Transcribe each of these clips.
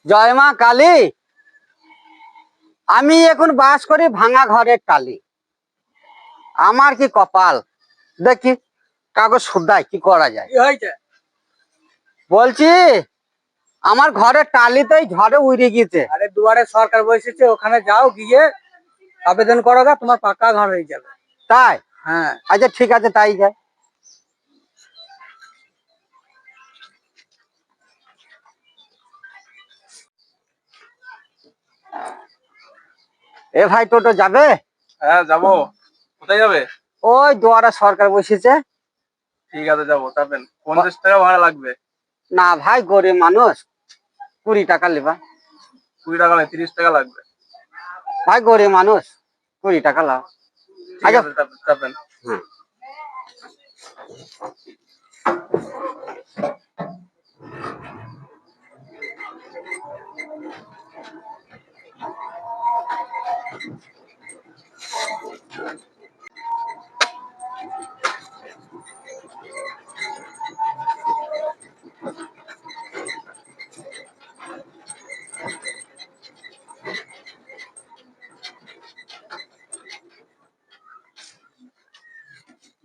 জয় মা কালী। আমি এখন বাস করি ভাঙা ঘরের টালি। আমার কি কপাল, দেখি কাগজ শুধাই কি করা যায়। কি হয়েছে? বলছি আমার ঘরের টালিতেই ঝড়ে উড়ে গিয়েছে। আরে দুয়ারে সরকার বসেছে, ওখানে যাও, গিয়ে আবেদন করো গা, তোমার পাকা ঘর হয়ে যাবে। তাই? হ্যাঁ। আচ্ছা ঠিক আছে, তাই যায়। এ ভাই, টোটো যাবে? হ্যাঁ যাবো। কোথায় যাবে? ওই দুয়ারে সরকার বসেছে। ঠিক আছে যাবো, চাপেন। 50 টাকা ভাড়া লাগবে। না ভাই, গরিব মানুষ, 20 টাকা লিবা। 20 টাকা নয়, 30 টাকা লাগবে। ভাই গরিব মানুষ, 20 টাকা লাও। ঠিক আচ্ছা। আছে চাপেন। হ্যাঁ।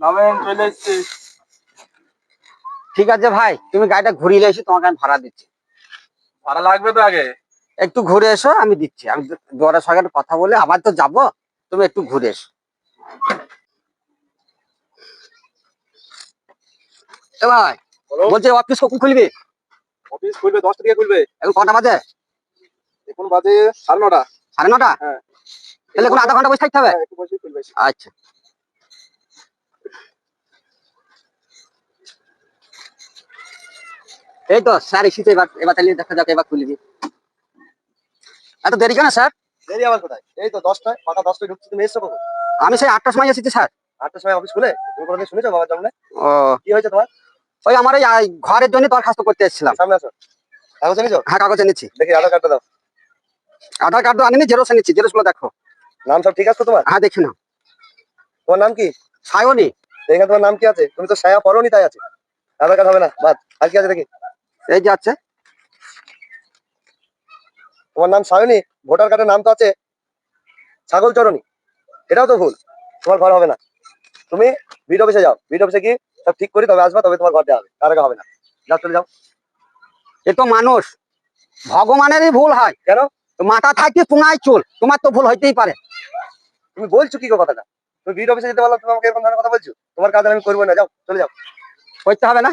নামেন, চলে এসছি। ঠিক আছে ভাই, তুমি গাড়িটা ঘুরিয়ে এসে তোমাকে আমি ভাড়া দিচ্ছি। ভাড়া লাগবে তো আগে। একটু ঘুরে এসো, আমি দিচ্ছি। আমি দুয়ারের সঙ্গে কথা বলে আবার তো যাবো, তুমি একটু ঘুরে এসো। এ ভাই, বলছি অফিস কখন খুলবি? অফিস খুলবে 10 তারিখে খুলবে। এখন কটা বাজে? এখন বাজে 9:30। 9:30? হ্যাঁ। তাহলে এখন আধা ঘন্টা বসে থাকতে হবে। একটু বসে খুলবে। আচ্ছা। এই তো স্যার এসেছে, এবার এবার তাহলে দেখা যাক, এবার খুলবি। এত দেরি কেন স্যার? দেরি আবার কোথায়? এই তো 10টায়, পাকা 10টায় ঢুকছি। তুমি এসছো কখন? আমি সেই 8টার সময় এসেছি স্যার। 8টার সময় অফিস খুলে? তুমি কোনোদিন শুনেছো বাবার জন্মে? ও, কি হয়েছে তোমার? ওই আমার এই ঘরের জন্য দরখাস্ত করতে এসেছিলাম। সামনে আসো। কাগজ এনেছো? হ্যাঁ, কাগজ এনেছি। দেখি আধার কার্ডটা দাও। আধার কার্ড তো আনিনি, জেরক্স এনেছি। জেরক্স গুলো দেখো। নাম সব ঠিক আছে তো তোমার? হ্যাঁ, দেখি না। তোমার নাম কি? সায়নী। এখানে তোমার নাম কি আছে? তুমি তো ছায়া পরনি, তাই আছে। আধার কার্ড হবে না, বাদ। আর কি আছে দেখি? এই যে আছে। তোমার নাম সায়নী, ভোটার কার্ডের নাম তো আছে ছাগল চরণী। এটাও তো ভুল, তোমার ঘর হবে না। তুমি বিড অফিসে যাও, বিড অফিসে কি সব ঠিক করি তবে আসবা, তবে তোমার ঘর দেওয়া হবে, তার আগে হবে না। যাও, চলে যাও। এ তো মানুষ, ভগবানেরই ভুল হয়। কেন? মাথা থাকতে পুঙায় চুল, তোমার তো ভুল হইতেই পারে। তুমি বলছো কি গো কথাটা? তুমি বিড অফিসে যেতে পারলো, তুমি আমাকে এরকম ধরনের কথা বলছো? তোমার কাজ আমি করবো না, যাও, চলে যাও। করতে হবে না।